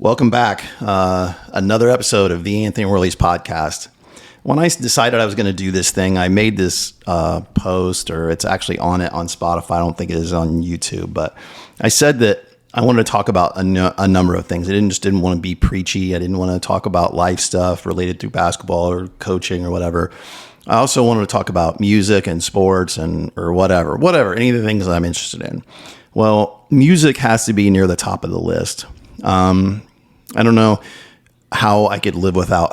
Welcome back. Another episode of the Anthony Wherley's podcast. When I decided I was going to do this thing, I made this post, or it's actually on Spotify. I don't think it is on YouTube, but I said that I wanted to talk about a number of things. I didn't want to be preachy. I didn't want to talk about life stuff related to basketball or coaching or whatever. I also wanted to talk about music and sports or whatever, any of the things that I'm interested in. Well, music has to be near the top of the list. I don't know how I could live without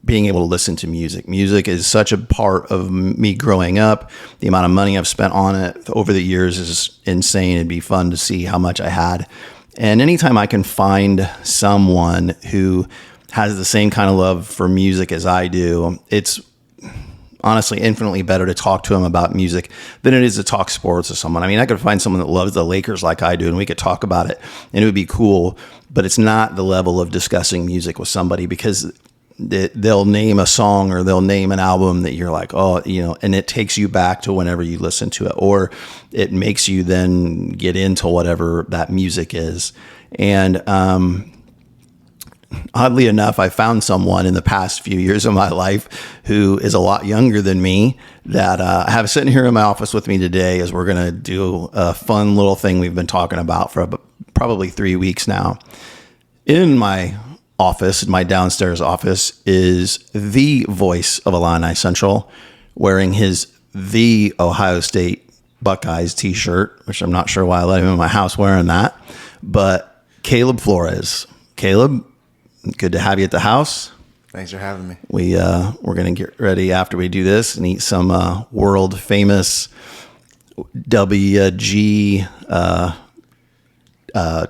being able to listen to music. Music is such a part of me growing up. The amount of money I've spent on it over the years is insane. It'd be fun to see how much I had. And anytime I can find someone who has the same kind of love for music as I do, it's honestly infinitely better to talk to them about music than it is to talk sports with someone. I mean, I could find someone that loves the Lakers like I do, and we could talk about it, and it would be cool. But it's not the level of discussing music with somebody, because they'll name a song or they'll name an album that you're like, and it takes you back to whenever you listen to it, or it makes you then get into whatever that music is. And oddly enough, I found someone in the past few years of my life who is a lot younger than me that I have sitting here in my office with me today, as we're going to do a fun little thing we've been talking about for probably 3 weeks now. In my office, my downstairs office, is the Voice of Illini Central, wearing the Ohio State Buckeyes t-shirt, which I'm not sure why I let him in my house wearing that, but Kaleb Flores. Kaleb, good to have you at the house. Thanks for having me. We're going to get ready after we do this and eat some world famous WG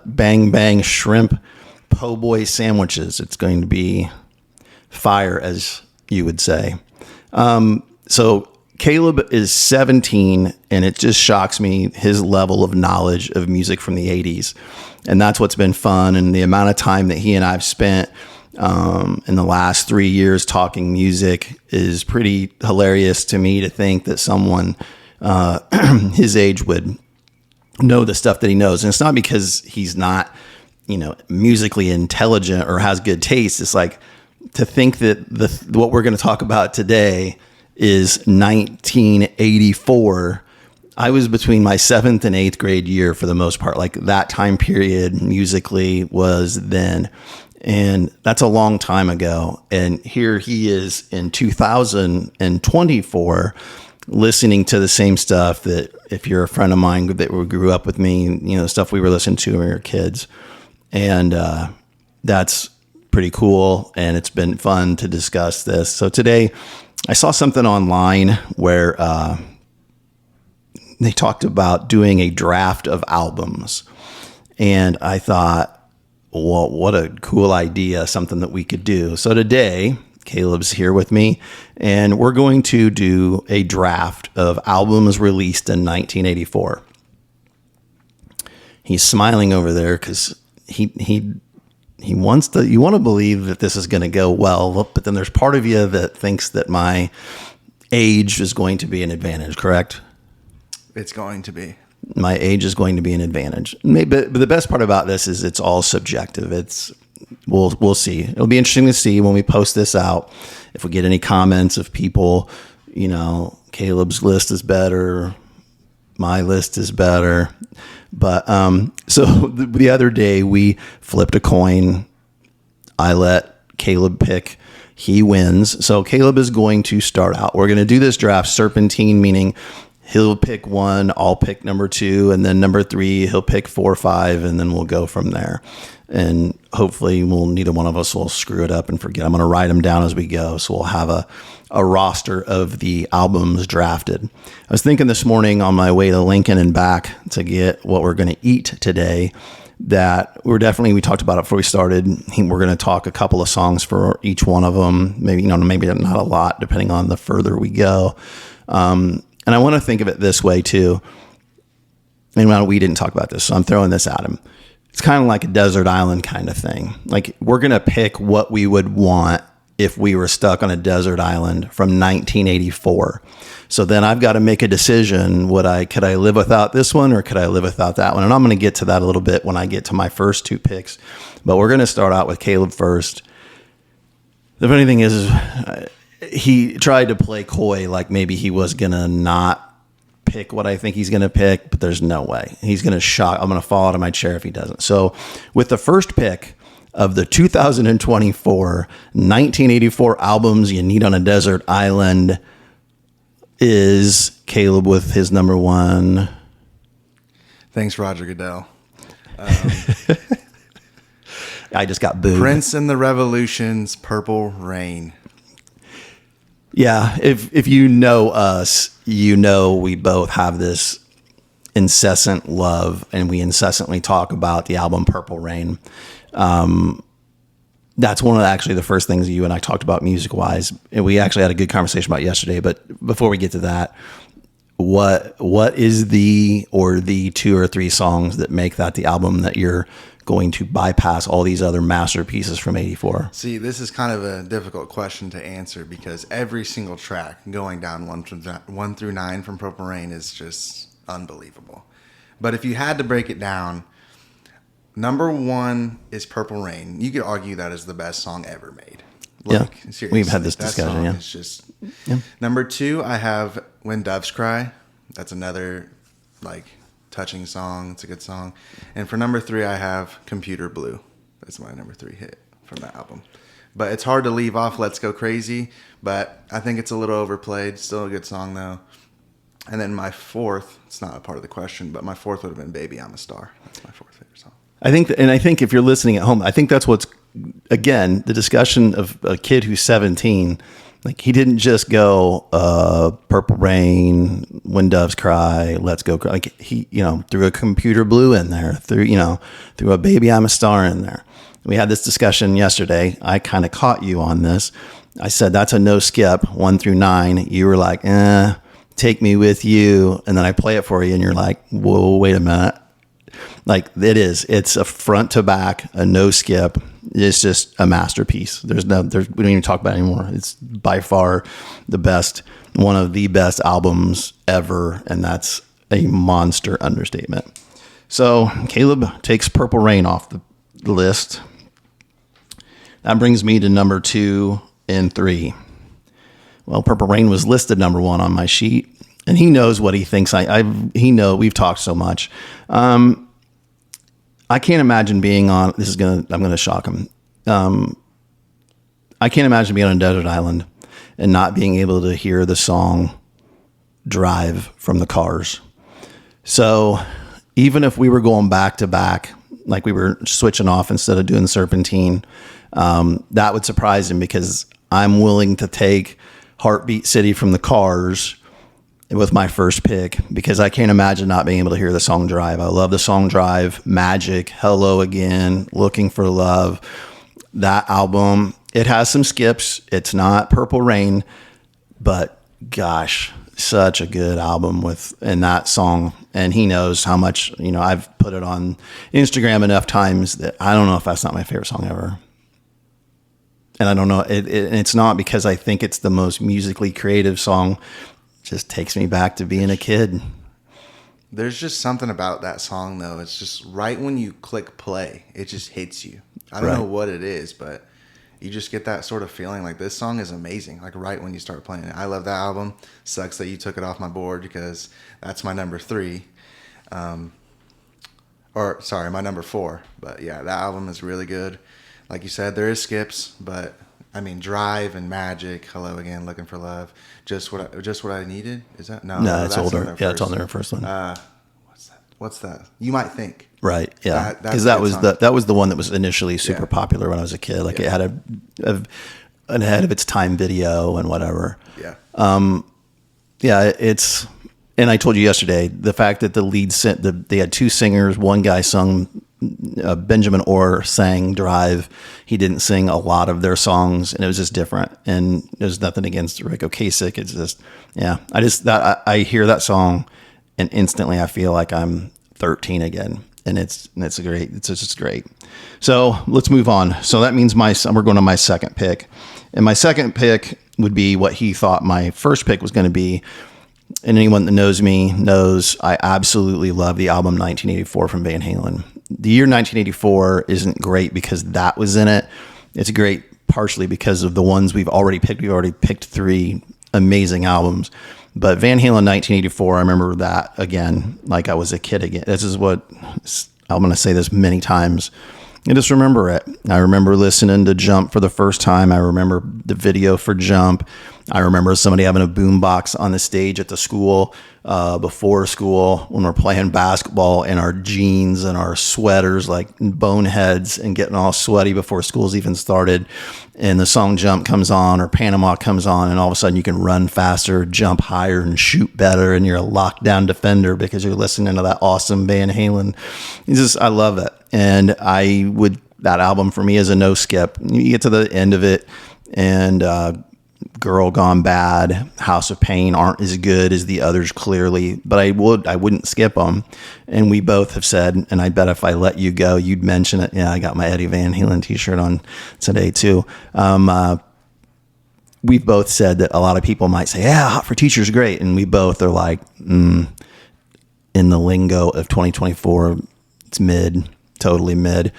Bang Bang shrimp po' boy sandwiches. It's going to be fire, as you would say. So Kaleb is 17, and it just shocks me his level of knowledge of music from the 80s. And that's what's been fun. And the amount of time that he and I've spent in the last 3 years talking music is pretty hilarious to me, to think that someone his age would know the stuff that he knows. And it's not because he's not, musically intelligent or has good taste. It's like, to think that what we're going to talk about today is 1984. I was between my 7th and 8th grade year for the most part. Like, that time period musically was then. And that's a long time ago. And here he is in 2024 listening to the same stuff that, if you're a friend of mine that grew up with me, stuff we were listening to when we were kids. And that's pretty cool. And it's been fun to discuss this. So today I saw something online where they talked about doing a draft of albums. And I thought, well, what a cool idea, something that we could do. So today, Kaleb's here with me, and we're going to do a draft of albums released in 1984. He's smiling over there because he wants to. You want to believe that this is going to go well, but then there's part of you that thinks that my age is going to be an advantage, correct? It's going to be. My age is going to be an advantage. Maybe, but the best part about this is it's all subjective. We'll see. It'll be interesting to see when we post this out, if we get any comments of people, Kaleb's list is better, my list is better. But so the other day we flipped a coin. I let Kaleb pick. He wins. So Kaleb is going to start out. We're going to do this draft serpentine, meaning he'll pick one, I'll pick number 2, and then number 3, he'll pick 4 or 5, and then we'll go from there. And hopefully neither one of us will screw it up and forget. I'm going to write them down as we go, so we'll have a roster of the albums drafted. I was thinking this morning on my way to Lincoln and back to get what we're going to eat today, that we talked about it before we started. We're going to talk a couple of songs for each one of them. Maybe not a lot, depending on the further we go. And I want to think of it this way too. And we didn't talk about this, so I'm throwing this at him. It's kind of like a desert island kind of thing. Like, we're going to pick what we would want if we were stuck on a desert island from 1984. So then I've got to make a decision. Could I live without this one or could I live without that one? And I'm going to get to that a little bit when I get to my first two picks. But we're going to start out with Kaleb first. The funny thing is he tried to play coy, like maybe he was going to not pick what I think he's going to pick, but there's no way. He's going to shock. I'm going to fall out of my chair if he doesn't. So with the first pick of the 2024 1984 albums you need on a desert island is Kaleb with his number one. Thanks, Roger Goodell. I just got booed. Prince and the Revolution's Purple Rain. Yeah, if you know us, you know we both have this incessant love, and we incessantly talk about the album Purple Rain. That's one of actually the first things you and I talked about music-wise, and we actually had a good conversation about yesterday. But before we get to that, what is the two or three songs that make that the album that you're going to bypass all these other masterpieces from 84? See, this is kind of a difficult question to answer because every single track going down 1 through 9 from Purple Rain is just unbelievable. But if you had to break it down, number 1 is Purple Rain. You could argue that is the best song ever made. Like, yeah, seriously, we've had this discussion. Yeah, it's just. Yeah. Number 2, I have When Doves Cry. That's another touching song. It's a good song. And for number 3, I have Computer Blue. That's my number 3 hit from that album. But it's hard to leave off Let's Go Crazy, but I think it's a little overplayed. Still a good song though. And then my 4th, it's not a part of the question, but my 4th would have been Baby I'm a Star. That's my 4th favorite song. I think if you're listening at home, I think that's what's, again, the discussion of a kid who's 17. Like, he didn't just go Purple Rain, When Doves Cry, Let's Go. Like, he, threw a Computer Blue in there, threw a Baby I'm a Star in there. We had this discussion yesterday. I kind of caught you on this. I said that's a no skip, 1 through 9. You were like, Take Me With You, and then I play it for you, and you're like, whoa, wait a minute. Like, it's a front to back, a no skip. It's just a masterpiece. We don't even talk about it anymore. It's by far the best, one of the best albums ever, and that's a monster understatement. So Kaleb takes Purple Rain off the list. That brings me to number 2 and 3. Well, Purple Rain was listed number 1 on my sheet, and he knows what he thinks. We've talked so much. I can't imagine being on, I'm going to shock him. I can't imagine being on a desert island and not being able to hear the song Drive from the Cars. So even if we were going back to back, like we were switching off instead of doing Serpentine, that would surprise him because I'm willing to take Heartbeat City from the Cars with my first pick because I can't imagine not being able to hear the song Drive. I love the song Drive, Magic, Hello Again, Looking for Love. That album, it has some skips. It's not Purple Rain, but gosh, such a good album in that song. And he knows how much, I've put it on Instagram enough times that I don't know if that's not my favorite song ever. And I don't know, it's not because I think it's the most musically creative song. Just takes me back to being a kid. There's just something about that song, though. It's just right when you click play, it just hits you. I don't know what it is, but you just get that sort of feeling like this song is amazing. Like right when you start playing it. I love that album. Sucks that you took it off my board because that's my number 3. My number 4. But yeah, that album is really good. Like you said, there is skips, but I mean, Drive and Magic, Hello Again, Looking for Love, Just What I Needed. Is that no? It's older. Yeah, it's on their first one. What's that? You Might Think. Right. Yeah. Because that was the one that was initially super popular when I was a kid. Like it had an ahead of its time video and whatever. Yeah. It's. And I told you yesterday the fact that they had 2 singers. One guy sung. Benjamin Orr sang Drive. He didn't sing a lot of their songs, and it was just different. And there's nothing against Rick Ocasek. It's just, I hear that song, and instantly I feel like I'm 13 again, and it's great. It's just great. So let's move on. So that means we're going to my second pick, And my second pick would be what he thought my first pick was going to be. And anyone that knows me knows I absolutely love the album 1984 from Van Halen. The year 1984 isn't great because that was in it. It's great partially because of the ones we've already picked. We've already picked 3 amazing albums. But Van Halen 1984, I remember that again, like I was a kid again. This is what, I'm going to say this many times. I just remember it. I remember listening to Jump for the first time. I remember the video for Jump. I remember somebody having a boombox on the stage at the school before school when we're playing basketball in our jeans and our sweaters like boneheads and getting all sweaty before school's even started. And the song Jump comes on or Panama comes on, and all of a sudden you can run faster, jump higher, and shoot better, and you're a lockdown defender because you're listening to that awesome Van Halen. I love it. And that album for me is a no skip. You get to the end of it, and Girl Gone Bad, House of Pain aren't as good as the others clearly, but I wouldn't skip them. And we both have said, and I bet if I let you go, you'd mention it. Yeah, I got my Eddie Van Halen t-shirt on today too. We've both said that a lot of people might say, yeah, Hot for Teacher's great. And we both are like, in the lingo of 2024, it's mid, totally mid.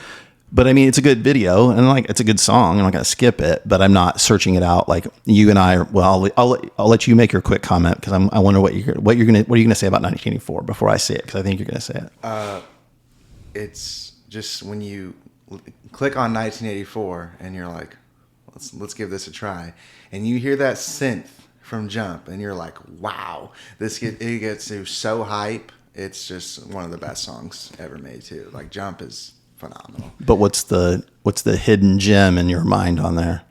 But I mean, it's a good video and like it's a good song. I'm not gonna skip it, but I'm not searching it out like you and I. Well, I'll let you make your quick comment because I wonder what are you gonna say about 1984 before I say it, because I think you're gonna say it. It's just when you click on 1984 and you're like, let's give this a try, and you hear that synth from Jump and you're like, wow, it gets you so hype. It's just one of the best songs ever made too. Like Jump is phenomenal. But what's the hidden gem in your mind on there?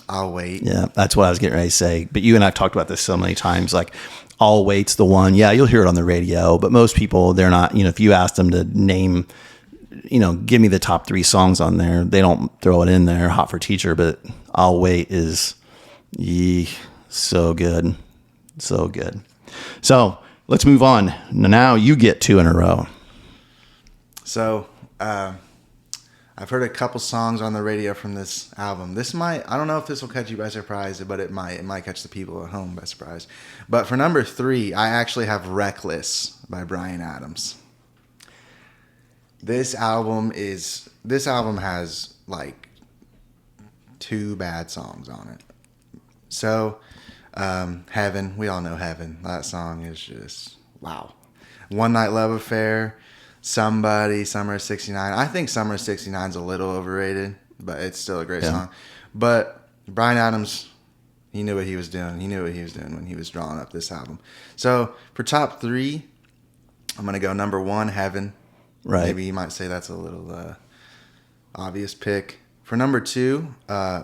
I'll Wait. Yeah, that's what I was getting ready to say. But you and I've talked about this so many times. Like, I'll Wait's the one. Yeah, you'll hear it on the radio, but most people, they're not. If you ask them to name, give me the top 3 songs on there, they don't throw it in there. Hot for Teacher, but I'll Wait is, so good, so good. So let's move on. Now you get 2 in a row. So. I've heard a couple songs on the radio from this album. I don't know if this will catch you by surprise, but it might catch the people at home by surprise. But for number 3, I actually have Reckless by Bryan Adams. This album has like 2 bad songs on it. So, Heaven, we all know Heaven. That song is just, wow. One Night Love Affair, Somebody, Summer of 69. I think Summer of 69 is a little overrated, but it's still a great song. But Bryan Adams, he knew what he was doing. He knew what he was doing when he was drawing up this album. So for top 3, I'm going to go number 1, Heaven. Right. Maybe you might say that's a little obvious pick. For number 2,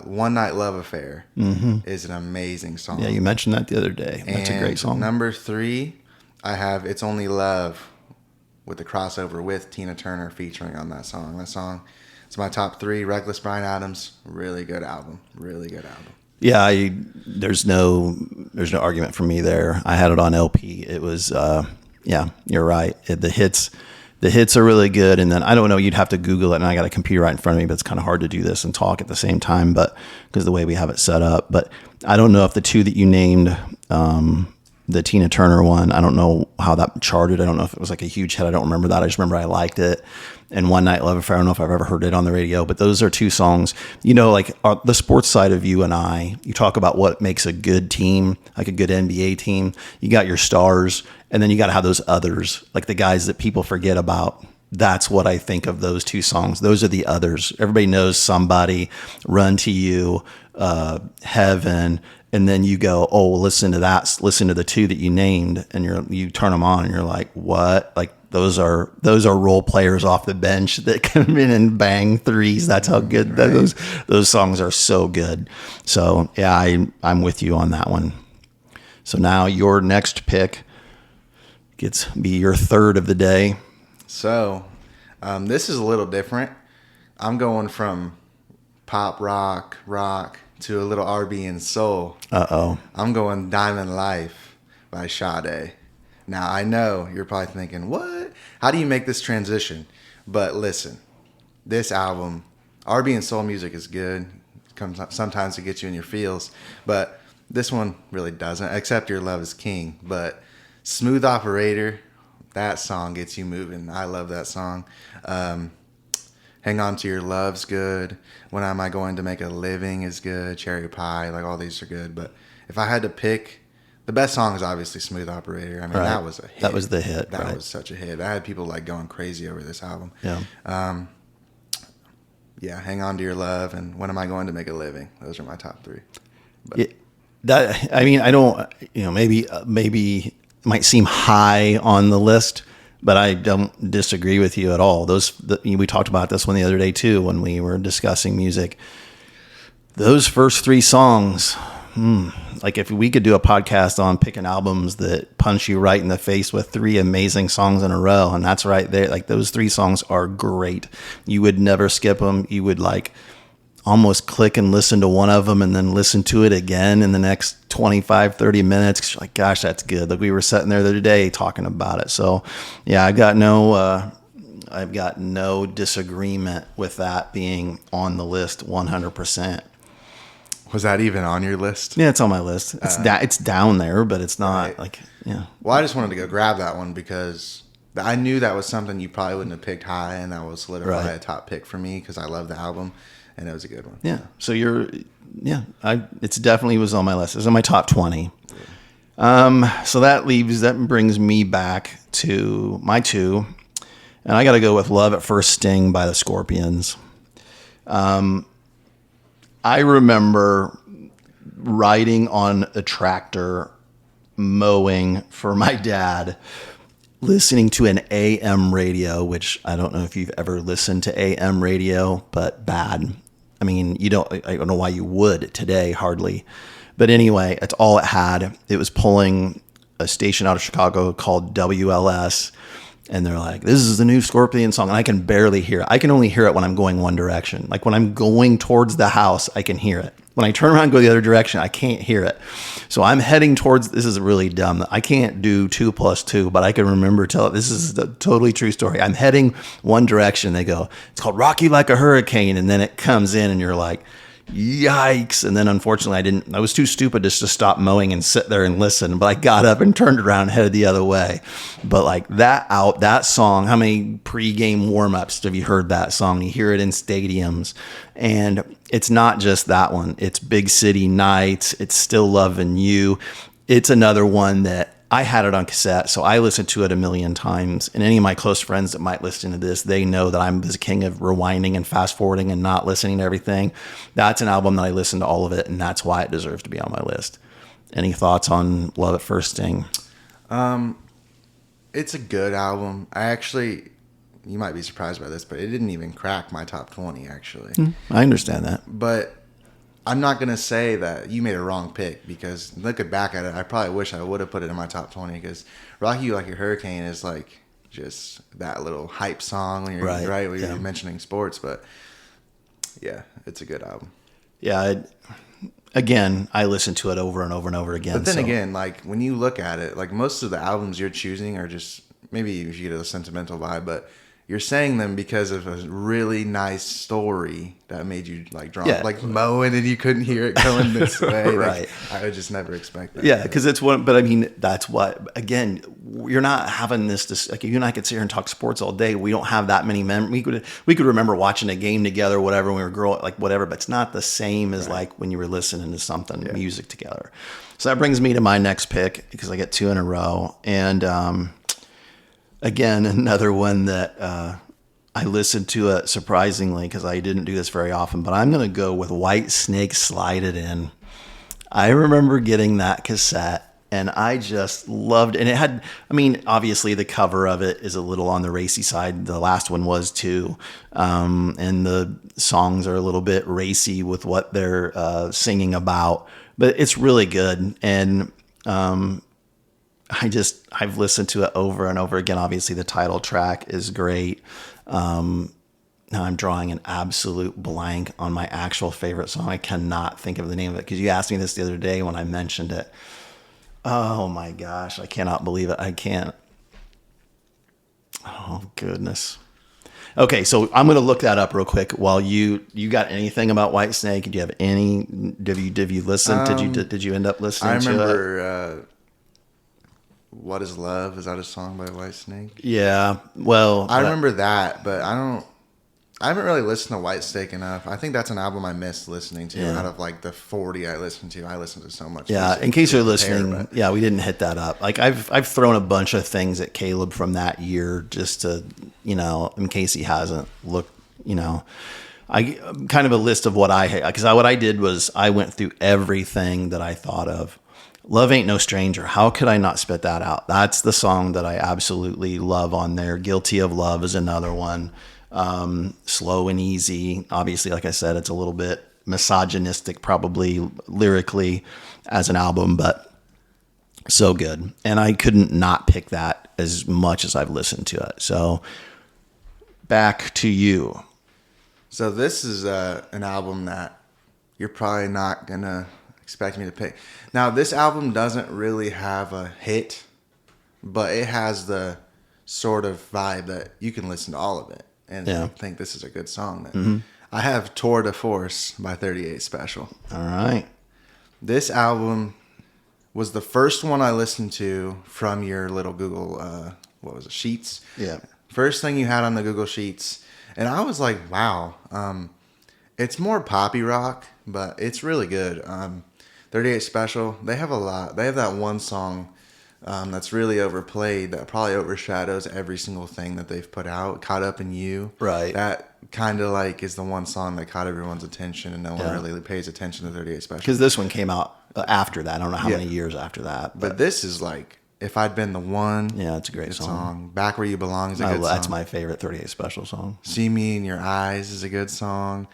One Night Love Affair is an amazing song. Yeah, you mentioned that the other day. That's a great song. Number 3, I have It's Only Love, with the crossover with Tina Turner featuring on that song. That song, it's my top 3. Reckless, Bryan Adams, really good album. Really good album. Yeah, there's no argument for me there. I had it on LP. It was, you're right. The hits are really good. And then I don't know, you'd have to Google it, and I got a computer right in front of me, but it's kind of hard to do this and talk at the same time, but because the way we have it set up. But I don't know if the 2 that you named, the Tina Turner one, I don't know how that charted. I don't know if it was like a huge hit. I don't remember that. I just remember I liked it. And One Night Love Affair, I don't know if I've ever heard it on the radio, but those are 2 songs. Like the sports side of you and I, you talk about what makes a good team, like a good NBA team. You got your stars, and then you got to have those others, like the guys that people forget about. That's what I think of those 2 songs. Those are the others. Everybody knows Somebody, Run to You, Heaven. And then you go, oh, well, listen to that. Listen to the 2 that you named, and you turn them on, and you're like, what? Like those are role players off the bench that come in and bang threes. That's how good those songs are. So good. So yeah, I'm with you on that one. So now your next pick be your 3rd of the day. So this is a little different. I'm going from pop rock to a little R&B and soul. Uh-oh. I'm going Diamond Life by Sade. Now, I know you're probably thinking, what? How do you make this transition? But listen, this album, R&B and soul music is good. sometimes to get you in your feels, but this one really doesn't, except Your Love is King. But Smooth Operator, that song gets you moving. I love that song. Hang On to Your Love's good. When Am I Going to Make a Living is good. Cherry Pie, like all these are good. But if I had to pick, the best song is obviously Smooth Operator. I mean, Right. that was a hit. That was the hit. That right. was such a hit. I had people like going crazy over this album. Yeah. Yeah, Hang On to Your Love and When Am I Going to Make a Living. Those are my top three. But I don't, maybe it might seem high on the list, but I don't disagree with you at all. We talked about this one the other day too, when we were discussing music. Those first three songs, like if we could do a podcast on picking albums that punch you right in the face with three amazing songs in a row, and that's right there. Like those three songs are great. You would never skip them. You would like almost click and listen to one of them and then listen to it again in the next 25, 30 minutes. 'Cause you're like, gosh, that's good. Like we were sitting there the other day talking about it. So yeah, I've got no disagreement with that being on the list 100%. was that even on your list? Yeah, it's on my list. It's down there, but it's not Right. yeah. Well, I just wanted to go grab that one because I knew that was something you probably wouldn't have picked high, and that will solidify Right. a top pick for me because I love the album, and it was a good one. Yeah. So it's definitely was on my list. It's in my top 20. So that brings me back to my two, and I got to go with Love at First Sting by the Scorpions. I remember riding on a tractor mowing for my dad, listening to an AM radio, which I don't know if you've ever listened to AM radio, but bad. I mean, I don't know why you would today, hardly. But anyway, that's all it had. It was pulling a station out of Chicago called WLS. And they're like, this is the new Scorpion song. And I can barely hear it. I can only hear it when I'm going one direction. Like when I'm going towards the house, I can hear it. When I turn around and go the other direction, I can't hear it. So I'm heading towards, this is really dumb. I can't do 2 + 2, but I can remember this is a totally true story. I'm heading one direction. They go, it's called Rock You Like a Hurricane. And then it comes in and you're like, yikes. And then unfortunately I was too stupid just to stop mowing and sit there and listen, but I got up and turned around and headed the other way. But like that song, how many pregame warm-ups have you heard that song? You hear it in stadiums, and it's not just that one. It's Big City Nights. It's Still Loving You. It's another one that I had it on cassette, so I listened to it a million times. And any of my close friends that might listen to this, they know that I'm the king of rewinding and fast forwarding and not listening to everything. That's an album that I listened to all of it, and that's why it deserves to be on my list. Any thoughts on Love at First Sting? It's a good album. You might be surprised by this, but it didn't even crack my top 20, actually. I understand that. But I'm not going to say that you made a wrong pick, because looking back at it, I probably wish I would have put it in my top 20, because Rock You Like a Hurricane is like just that little hype song when you're mentioning sports. But yeah, it's a good album. Yeah. Again, I listen to it over and over and over again. But then again, like when you look at it, like most of the albums you're choosing are just, maybe if you get a sentimental vibe, but you're saying them because of a really nice story that made you like drawn, like mowing and you couldn't hear it going this way. Right. Like, I would just never expect that. Yeah, because it's one. But I mean, that's what. Again, you're not having this. Like you and I could sit here and talk sports all day. We don't have that many memories. We could remember watching a game together, whatever, when we were growing, like whatever. But it's not the same as like when you were listening to something music together. So that brings me to my next pick, because I get two in a row, and again, another one that I listened to it surprisingly, because I didn't do this very often, but I'm going to go with White Snake Slide It In. I remember getting that cassette, and I just loved it. And it had, I mean, obviously the cover of it is a little on the racy side. The last one was too. And the songs are a little bit racy with what they're singing about, but it's really good. And I've listened to it over and over again. Obviously the title track is great. Now I'm drawing an absolute blank on my actual favorite song. I cannot think of the name of it, because you asked me this the other day when I mentioned it. Oh my gosh, I cannot believe it. I can't. Oh goodness. Okay, so I'm going to look that up real quick. While you got anything about Whitesnake? Did you have any? Did you listen? Did you end up listening? I to it? remember "What Is Love." Is that a song by Whitesnake? Yeah. Well, I remember that, but I haven't really listened to Whitesnake enough. I think that's an album I missed listening to. Out of like the 40 I listened to so much. Yeah, in case you're listening, we didn't hit that up. Like I've thrown a bunch of things at Kaleb from that year just to, in case he hasn't looked, I kind of a list of what because what I did was I went through everything that I thought of. Love Ain't No Stranger. How could I not spit that out? That's the song that I absolutely love on there. Guilty of Love is another one. Slow and Easy. Obviously, like I said, it's a little bit misogynistic, probably lyrically as an album, but so good. And I couldn't not pick that as much as I've listened to it. So back to you. So this is an album that you're probably not going to expect me to pick. Now, this album doesn't really have a hit, but it has the sort of vibe that you can listen to all of it and think this is a good song. Then. I have Tour de Force by 38 Special. All right. This album was the first one I listened to from your little Google, Sheets? Yeah. First thing you had on the Google Sheets. And I was like, wow. It's more poppy rock, but it's really good. 38 Special, they have a lot. They have that one song that's really overplayed that probably overshadows every single thing that they've put out. Caught Up in You. Right. That kind of like is the one song that caught everyone's attention and no one really pays attention to 38 Special. Because this one came out after that. I don't know how many years after that. But this is like, If I'd Been the One. Yeah, it's a great song. Back Where You Belong is a good song. That's my favorite 38 Special song. See Me in Your Eyes is a good song.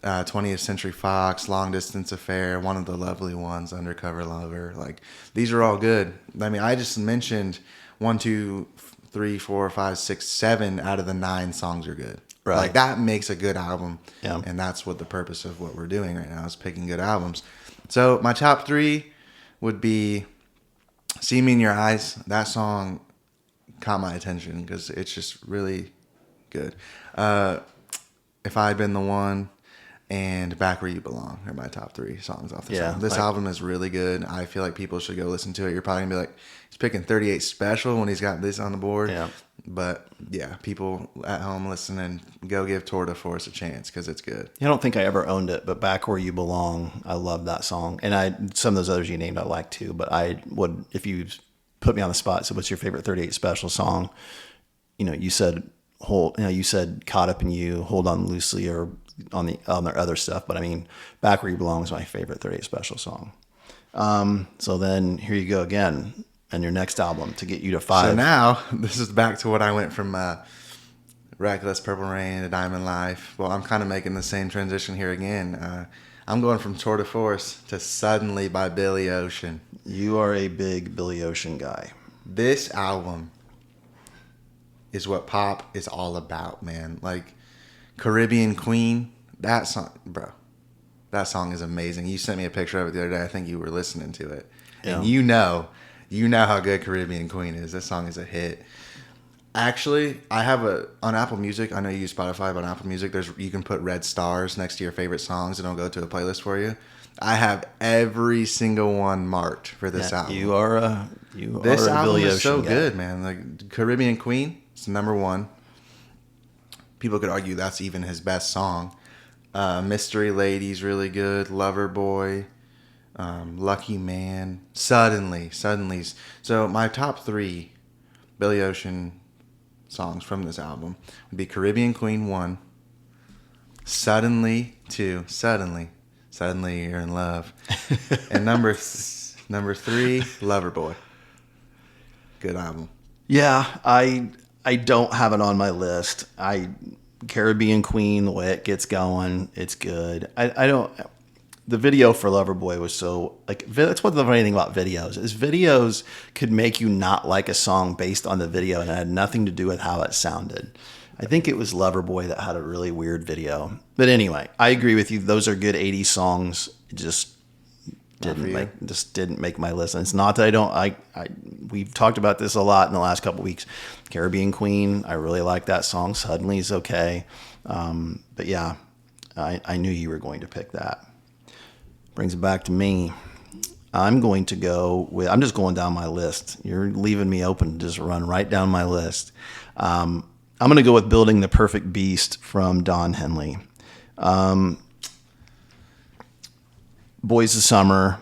20th Century Fox, Long Distance Affair, One of the Lovely Ones, Undercover Lover. Like, these are all good. I mean, I just mentioned 1, 2, 3, 4, 5, 6, 7 out of the 9 songs are good. Right. Like, that makes a good album. Yeah. And that's what the purpose of what we're doing right now is picking good albums. So my top 3 would be See Me in Your Eyes. That song caught my attention because it's just really good. If I'd Been the One and Back Where You Belong are my top 3 songs off this album. This album is really good. I feel like people should go listen to it. You're probably going to be like, he's picking 38 Special when he's got this on the board. Yeah. But yeah, people at home listening, go give Tour de Force a chance because it's good. I don't think I ever owned it, but Back Where You Belong, I love that song. And some of those others you named I like too, but I would, if you put me on the spot, so what's your favorite 38 Special song? You said you said Caught Up in You, Hold On Loosely, or on their other stuff, but I mean, Back Where You Belong is my favorite 38 Special song. So then here you go again, and your next album to get you to 5. So now this is back to what I went from Reckless, Purple Rain, to Diamond Life. Well, I'm kind of making the same transition here again. I'm going from Tour de Force to Suddenly by Billy Ocean. You are a big Billy Ocean guy. This album is what pop is all about, man. Like, Caribbean Queen, that song, bro, that song is amazing. You sent me a picture of it the other day. I think you were listening to it. Yeah. And you know how good Caribbean Queen is. This song is a hit. Actually, I have on Apple Music, I know you use Spotify, but on Apple Music, you can put red stars next to your favorite songs and it'll go to a playlist for you. I have every single one marked for this album. You are a this album Billy is Ocean so guy. good, man. Like, Caribbean Queen, it's number 1. People could argue that's even his best song. Mystery Lady's really good. Lover Boy. Lucky Man. Suddenly's. So my top 3 Billy Ocean songs from this album would be Caribbean Queen 1. Suddenly 2. Suddenly You're in Love. And number 3, Lover Boy. Good album. Yeah, I don't have it on my list. Caribbean Queen, the way it gets going, it's good. I don't. The video for Loverboy was so like that's what the funny thing about videos is. Videos could make you not like a song based on the video, and it had nothing to do with how it sounded. I think it was Loverboy that had a really weird video. But anyway, I agree with you. Those are good 80s songs. Just didn't make my list. And it's not that I don't. We've talked about this a lot in the last couple of weeks. Caribbean Queen, I really like that song. Suddenly is okay, but yeah, I knew you were going to pick that. Brings it back to me. I'm going to go with. I'm just going down my list. You're leaving me open to just run right down my list. I'm going to go with Building the Perfect Beast from Don Henley. Boys of Summer,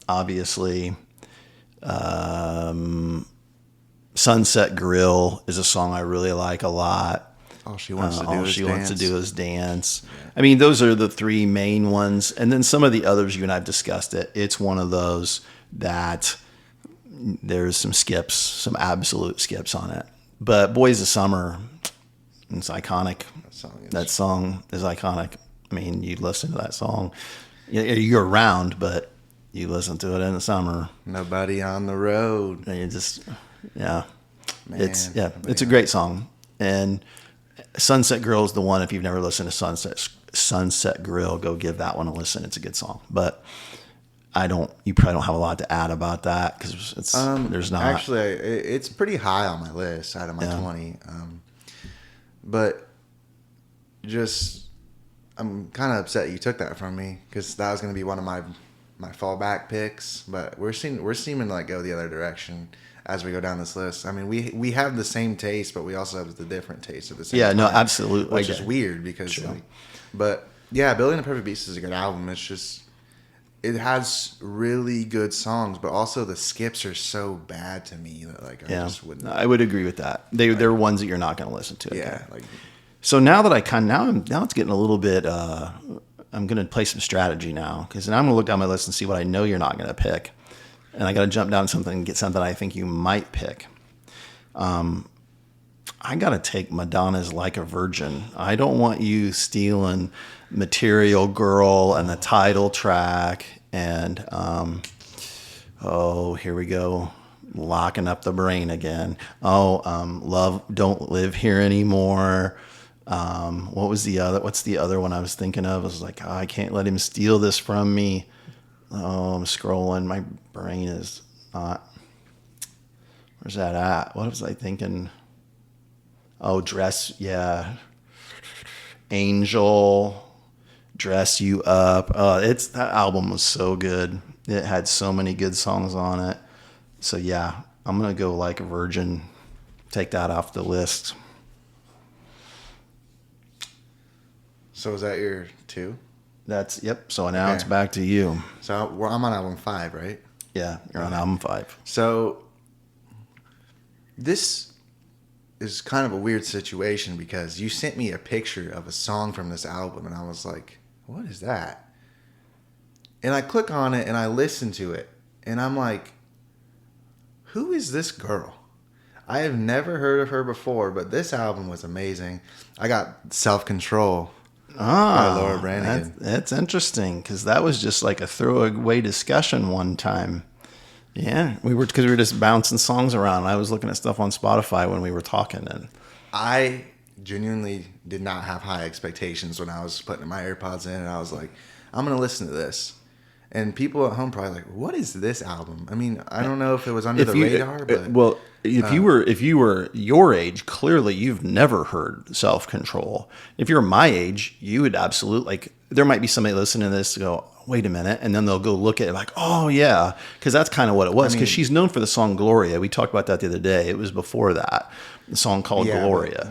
obviously. Sunset Grill is a song I really like a lot. All she wants to do is dance. Yeah. I mean, those are the three main ones. And then some of the others, you and I have discussed it. It's one of those that there's some skips, some absolute skips on it. But Boys of Summer, it's iconic. That song is iconic. I mean, you listen to that song. You're around, but you listen to it in the summer. Nobody on the road. And you just, yeah. Man, it's a great song. And Sunset Grill is the one. If you've never listened to Sunset Grill, go give that one a listen. It's a good song. But you probably don't have a lot to add about that because there's not. Actually, it's pretty high on my list out of my 20. But I'm kind of upset you took that from me because that was going to be one of my fallback picks. But we're seeming to like go the other direction as we go down this list. I mean, we have the same taste, but we also have the different taste at the same time. Yeah, no, absolutely. Which is weird because, but yeah, Building the Perfect Beast is a good album. It's just, it has really good songs, but also the skips are so bad to me that like I just wouldn't. I would agree with that. They're ones that you're not going to listen to. Yeah, okay. So now that now it's getting a little bit. I'm going to play some strategy now because now I'm going to look down my list and see what I know you're not going to pick, and I got to jump down something and get something I think you might pick. I got to take Madonna's "Like a Virgin." I don't want you stealing "Material Girl" and the title track, and here we go. Locking up the brain again. Love Don't Live Here Anymore. What's the other one I was thinking of? I was like, I can't let him steal this from me. I'm scrolling. My brain is not. Where's that at? What was I thinking? Angel, Dress You Up. That album was so good. It had so many good songs on it. So yeah, I'm going to go Like a Virgin. Take that off the list. So is that your 2? Yep. So now it's back to you. So I'm on album 5, right? Yeah, you're on album 5. So this is kind of a weird situation because you sent me a picture of a song from this album and I was like, what is that? And I click on it and I listen to it and I'm like, who is this girl? I have never heard of her before, but this album was amazing. I got Self-Control by Laura Branigan. That's interesting because that was just like a throwaway discussion one time. Yeah, because we were just bouncing songs around. I was looking at stuff on Spotify when we were talking, and I genuinely did not have high expectations when I was putting my AirPods in, and I was like, I'm going to listen to this. And people at home probably like, what is this album? I mean, I don't know if it was under the radar, but if you were your age, clearly you've never heard Self-Control. If you're my age, you would absolutely there might be somebody listening to this to go, wait a minute, and then they'll go look at it like, oh yeah, because that's kind of what it was. Because she's known for the song Gloria. We talked about that the other day. It was before that, the song called Gloria.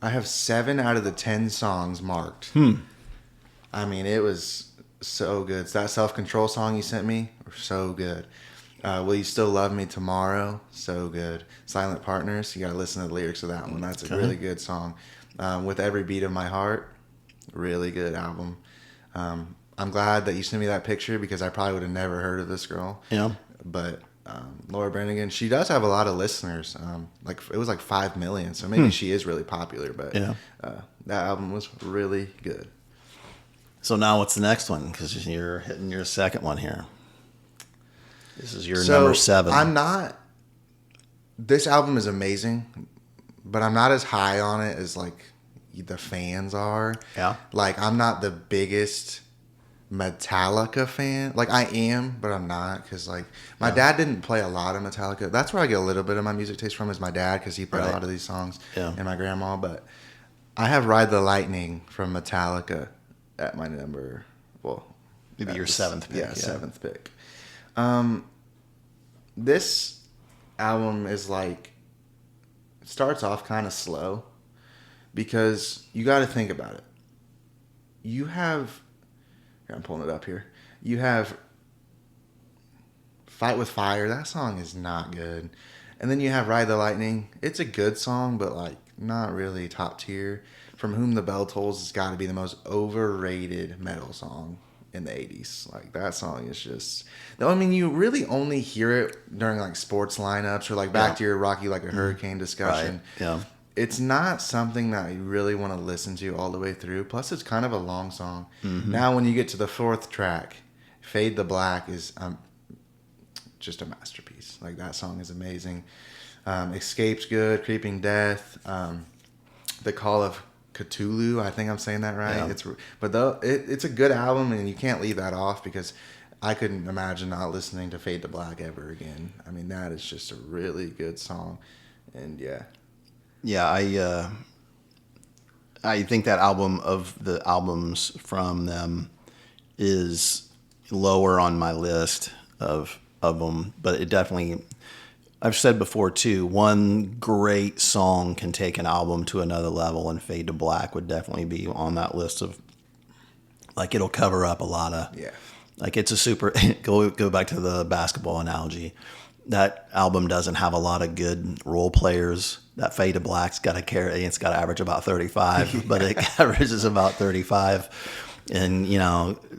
I have 7 out of the 10 songs marked. I mean, it was so good. That Self-Control song you sent me, so good. Will You Still Love Me Tomorrow? So good. Silent Partners, you got to listen to the lyrics of that one. That's a really good song. With Every Beat of My Heart, really good album. I'm glad that you sent me that picture because I probably would have never heard of this girl. Yeah. But Laura Branigan, she does have a lot of listeners. It was like 5 million, so maybe she is really popular. But that album was really good. So now what's the next one? Because you're hitting your second one here. This is your number 7. This album is amazing, but I'm not as high on it as like the fans are. Yeah. Like, I'm not the biggest Metallica fan. Like, I am, but I'm not, because like my dad didn't play a lot of Metallica. That's where I get a little bit of my music taste from, is my dad, because he played a lot of these songs, and my grandma. But I have Ride the Lightning from Metallica at my number. Well, maybe your seventh pick. Yeah, seventh pick. This album is like, it starts off kind of slow, because you got to think about it. You have, I'm pulling it up here. You have Fight with Fire. That song is not good. And then you have Ride the Lightning. It's a good song, but like not really top tier. From Whom the Bell Tolls has got to be the most overrated metal song in the 80s. Like, that song is just, I mean, you really only hear it during like sports lineups, or like back to your Rocky Like a Hurricane discussion. Right. Yeah. It's not something that you really want to listen to all the way through. Plus, it's kind of a long song. Now, when you get to the fourth track, Fade to Black is just a masterpiece. Like, that song is amazing. Escape's good. Creeping Death. The Call of Cthulhu. I think I'm saying that right. Yeah. It's a good album, and you can't leave that off, because I couldn't imagine not listening to Fade to Black ever again. I mean, that is just a really good song. And Yeah, I think that album, of the albums from them, is lower on my list of them, but it definitely, I've said before too, one great song can take an album to another level, and Fade to Black would definitely be on that list of, like, it'll cover up a lot of, like, it's a super, go back to the basketball analogy. That album doesn't have a lot of good role players. That Fade to Black's got it's got to average about 35, but it averages about 35, and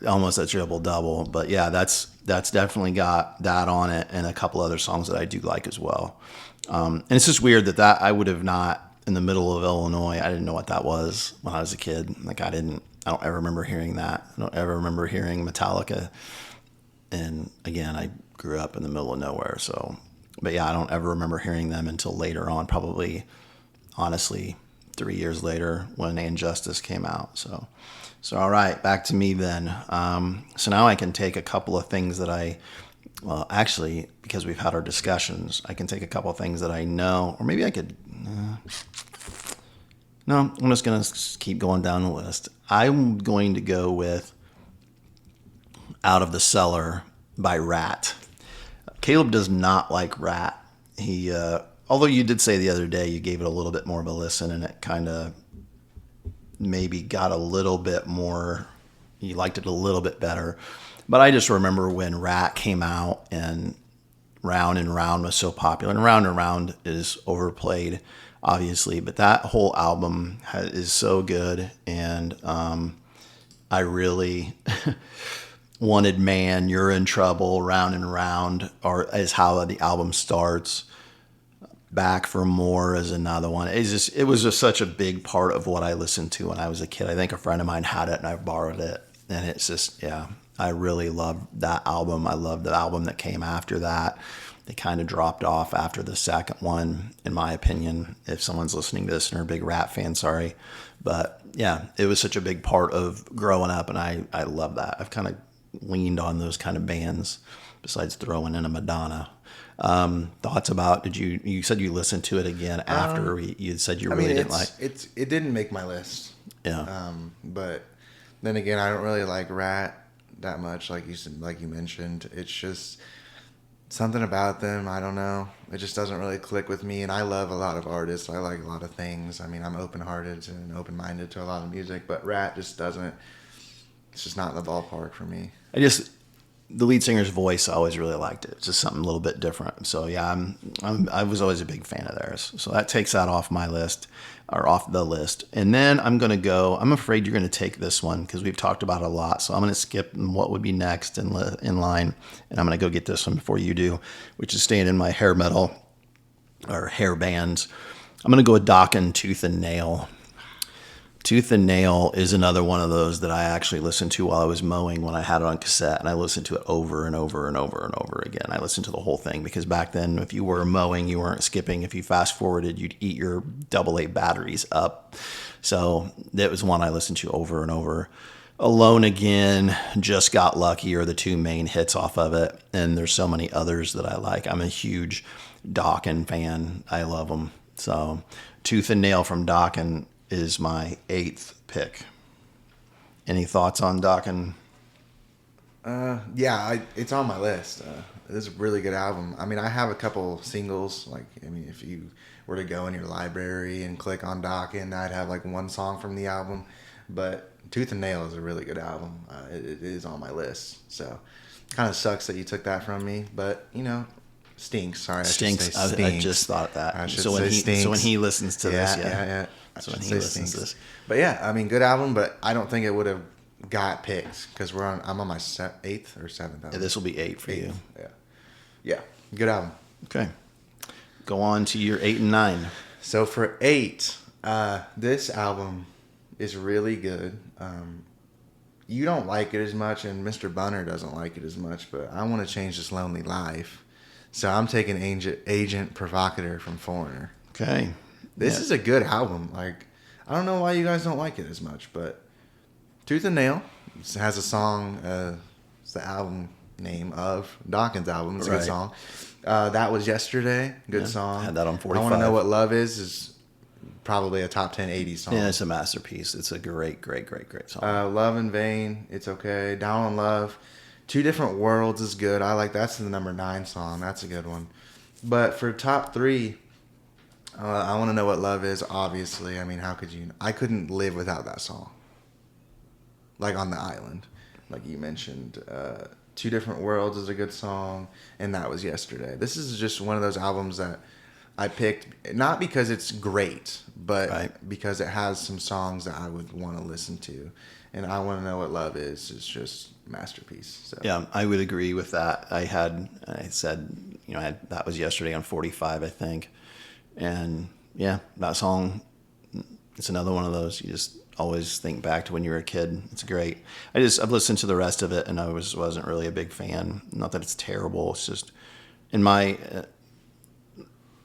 almost a triple double. But yeah, that's definitely got that on it, and a couple other songs that I do like as well. And it's just weird that I would have not, in the middle of Illinois, I didn't know what that was when I was a kid. Like, I don't ever remember hearing that. I don't ever remember hearing Metallica. And again, I grew up in the middle of nowhere, so, but yeah, I don't ever remember hearing them until later on, probably, honestly, 3 years later, when Injustice came out. So all right, back to me then. So now I can take a couple of things that actually, because we've had our discussions, I can take a couple of things that I know, or maybe I could, no, I'm just going to keep going down the list. I'm going to go with Out of the Cellar by Rat. Kaleb does not like Rat. He, although you did say the other day you gave it a little bit more of a listen, and it kind of maybe got a little bit more, you liked it a little bit better. But I just remember when Rat came out, and Round and Round was so popular. And Round is overplayed, obviously, but that whole album is so good. And I really Wanted Man, You're in Trouble, Round and Round is how the album starts. Back for More is another one. It was just such a big part of what I listened to when I was a kid. I think a friend of mine had it, and I borrowed it. And it's just, yeah, I really love that album. I love the album that came after that. They kind of dropped off after the second one, in my opinion. If someone's listening to this and are a big Rat fan, sorry. But yeah, it was such a big part of growing up, and I love that. I've kind of leaned on those kind of bands, besides throwing in a Madonna. Thoughts about, you said you listened to it again after you said you really didn't like it. It didn't make my list. Yeah. But then again, I don't really like Rat that much, like you mentioned. It's just something about them, I don't know. It just doesn't really click with me, and I love a lot of artists. I like a lot of things. I mean, I'm open-hearted and open-minded to a lot of music, but Rat just doesn't, it's just not in the ballpark for me. The lead singer's voice, I always really liked it. It's just something a little bit different. So yeah, I was always a big fan of theirs. So that takes that off my list, or off the list. And then I'm afraid you're going to take this one, because we've talked about it a lot. So I'm going to skip what would be next in line, and I'm going to go get this one before you do, which is staying in my hair metal or hair bands. I'm going to go with Dokken, Tooth and Nail. Tooth and Nail is another one of those that I actually listened to while I was mowing when I had it on cassette, and I listened to it over and over and over and over again. I listened to the whole thing because back then, if you were mowing, you weren't skipping. If you fast forwarded, you'd eat your AA batteries up. So that was one I listened to over and over. Alone Again, Just Got Lucky are the two main hits off of it, and there's so many others that I like. I'm a huge Dokken fan. I love them. So Tooth and Nail from Dokken is my 8th pick. Any thoughts on Dokken? Yeah, it's on my list. This is a really good album. I mean, I have a couple singles. Like, I mean, if you were to go in your library and click on Dokken, I'd have like one song from the album. But Tooth and Nail is a really good album. It is on my list. So, kind of sucks that you took that from me. But, you know, stinks. Sorry, Stinks. Stinks. I just thought that. I should So when say so when he listens to this, yeah. So when he listens to this. But yeah, I mean, good album, but I don't think it would have got picked because I'm on my 8th or 7th album. Yeah, this will be 8 for you. Yeah, good album. Okay. Go on to your 8 and 9. So for 8, this album is really good. You don't like it as much, and Mr. Bunner doesn't like it as much, but I want to change this lonely life. So I'm taking Agent Provocateur from Foreigner. Okay. This is a good album. Like, I don't know why you guys don't like it as much, but Tooth and Nail has a song. It's the album name of Dokken's album. It's a good song. That Was Yesterday. Good song. Had that on 45. I Want to Know What Love Is probably a top 10 80s song. Yeah, it's a masterpiece. It's a great song. Love in Vain. It's okay. Down on Love. Two Different Worlds is good. I like that's the number 9 song. That's a good one. But for top 3, I Want to Know What Love Is, obviously. I mean, how could you? I couldn't live without that song. Like On the Island. Like you mentioned. Two Different Worlds is a good song. And That Was Yesterday. This is just one of those albums that I picked, not because it's great, but because it has some songs that I would want to listen to. And I Want to Know What Love Is just masterpiece. So. Yeah, I would agree with that. I said, That Was Yesterday on 45, I think. And yeah, that song, it's another one of those you just always think back to when you were a kid. It's great. I've listened to the rest of it and I wasn't really a big fan. Not that it's terrible. It's just in my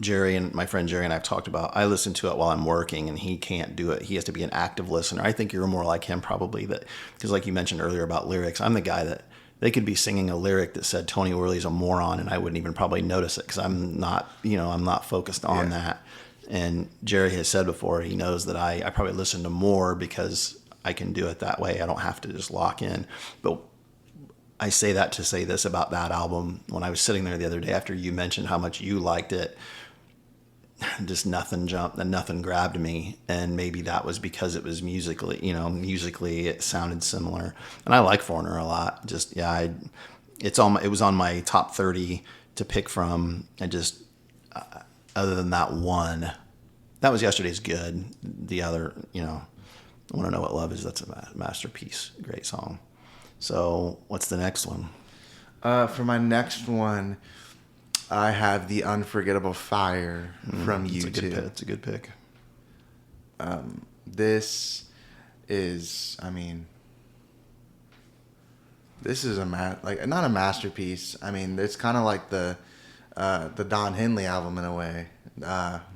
my friend Jerry and I've talked about, I listen to it while I'm working and he can't do it. He has to be an active listener. I think you're more like him probably, because like you mentioned earlier about lyrics, I'm the guy that they could be singing a lyric that said Tony Wherley's a moron and I wouldn't even probably notice it because I'm not focused on that. And Jerry has said before, he knows that I probably listen to more because I can do it that way. I don't have to just lock in. But I say that to say this about that album. When I was sitting there the other day after you mentioned how much you liked it, just nothing jumped and nothing grabbed me. And maybe that was because it was musically it sounded similar. And I like Foreigner a lot. Just, it was on my top 30 to pick from. And just, other than that one, That Was Yesterday's good. The other, I Want to Know What Love Is. That's a masterpiece. Great song. So what's the next one? For my next one, I have The Unforgettable Fire from U2. It's a good pick. This is, this is not a masterpiece. I mean, it's kind of like the Don Henley album in a way,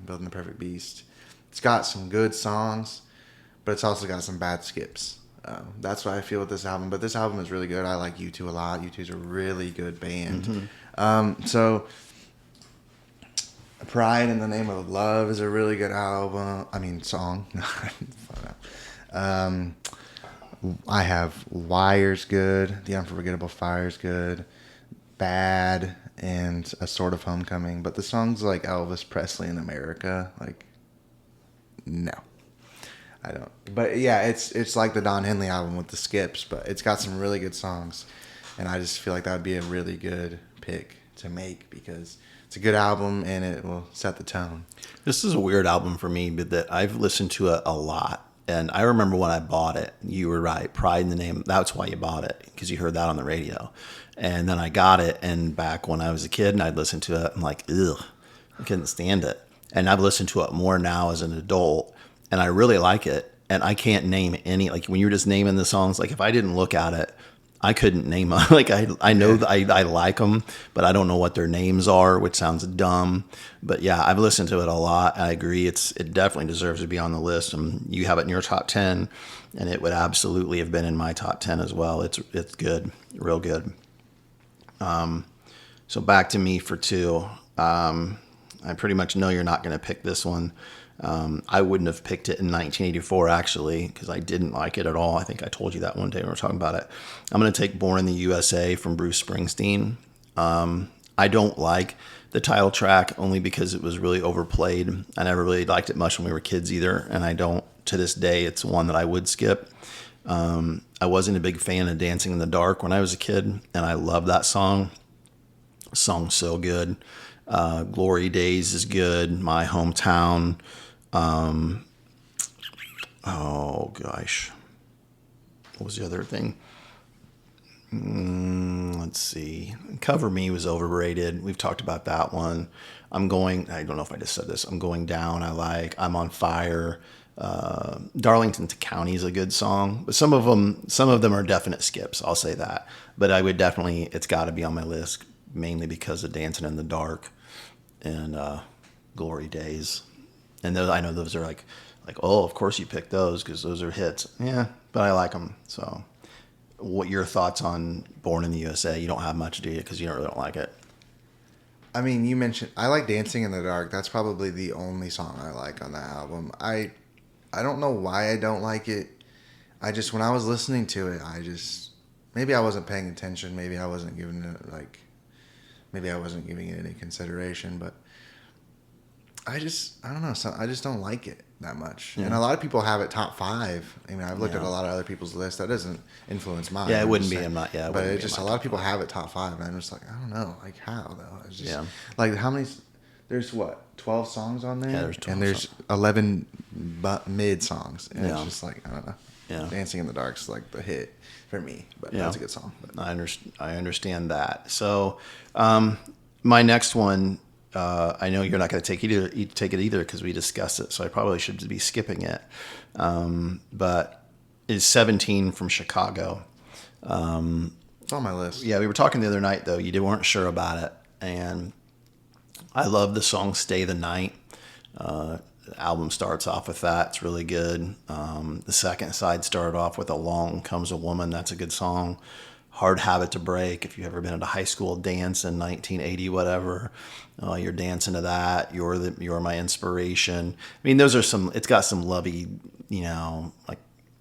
Building the Perfect Beast. It's got some good songs, but it's also got some bad skips. That's what I feel with this album. But this album is really good. I like U2 a lot. U2's a really good band. So Pride in the Name of Love is a really good song. I have Wire's good. The Unforgettable Fire's good. Bad and A Sort of Homecoming. But the songs like Elvis Presley in America, no. I don't. But yeah, it's like the Don Henley album with the skips, but it's got some really good songs. And I just feel like that would be a really good pick to make because it's a good album and it will set the tone. This is a weird album for me, but that I've listened to it a lot. And I remember when I bought it, you were right, Pride in the Name. That's why you bought it, because you heard that on the radio. And then I got it, and back when I was a kid and I'd listen to it, I'm like, ugh, I couldn't stand it. And I've listened to it more now as an adult, and I really like it. and I can't name any. Like when you were just naming the songs, like if I didn't look at it, I couldn't name them. Like I know that I like them, but I don't know what their names are, which sounds dumb. But yeah, I've listened to it a lot. I agree. It definitely deserves to be on the list. And you have it in your top 10, and it would absolutely have been in my top 10 as well. It's good, real good. So back to me for 2. I pretty much know you're not going to pick this one. I wouldn't have picked it in 1984, actually, because I didn't like it at all. I think I told you that one day when we were talking about it. I'm going to take Born in the USA from Bruce Springsteen. I don't like the title track only because it was really overplayed. I never really liked it much when we were kids either, and I don't, to this day, it's one that I would skip. I wasn't a big fan of Dancing in the Dark when I was a kid, and I love that song. The song's so good. Glory Days is good. My Hometown. Oh gosh, what was the other thing? Let's see. Cover Me was overrated. We've talked about that one. I don't know if I just said this. I'm Going Down. I like. I'm on Fire. Darlington County is a good song, but some of them are definite skips. I'll say that. But I would definitely. It's got to be on my list, mainly because of Dancing in the Dark and Glory Days. And those, I know those are like, oh, of course you picked those because those are hits. Yeah, but I like them. So, what your thoughts on Born in the USA? You don't have much, do you? Because you really don't like it. I mean, you mentioned I like Dancing in the Dark. That's probably the only song I like on that album. I don't know why I don't like it. When I was listening to it, maybe I wasn't paying attention. Maybe I wasn't giving it any consideration, but I don't know. So I just don't like it that much. Yeah. And a lot of people have it top 5. I mean, I've looked at a lot of other people's lists. That doesn't influence mine. Yeah, it wouldn't be in my. Yeah, but it's just a lot of people have it top 5, and I'm just like, I don't know, like how though. It's just like how many? There's 12 songs on there. Yeah, there's 12 and there's 11 mid songs, and it's just like I don't know. Yeah, Dancing in the Dark's like the hit for me, but that's a good song. But. I understand that. So, my next one. I know you're not going to take it either because we discussed it, so I probably should be skipping it. But is 17 from Chicago. It's on my list. Yeah, we were talking the other night though. You weren't sure about it, and I love the song "Stay the Night." The album starts off with that. It's really good. The second side started off with "Along Comes a Woman." That's a good song. Hard Habit to Break. If you've ever been at a high school dance in 1980, whatever, you're dancing to that. You're my inspiration. I mean, those are it's got some lovey, like